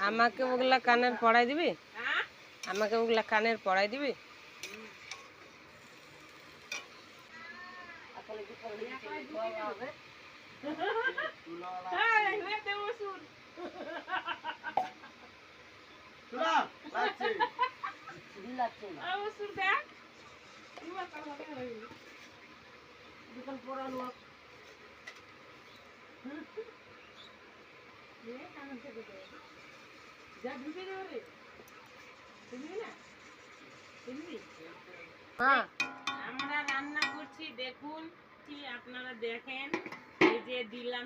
আমাকে ওগুলা কানের পড়াই দিবি? আমাকে ওগুলা কানের পড়াই দিবি? আমরা রান্না করছি, দেখুন কি আপনারা দেখেন। এই যে দিলাম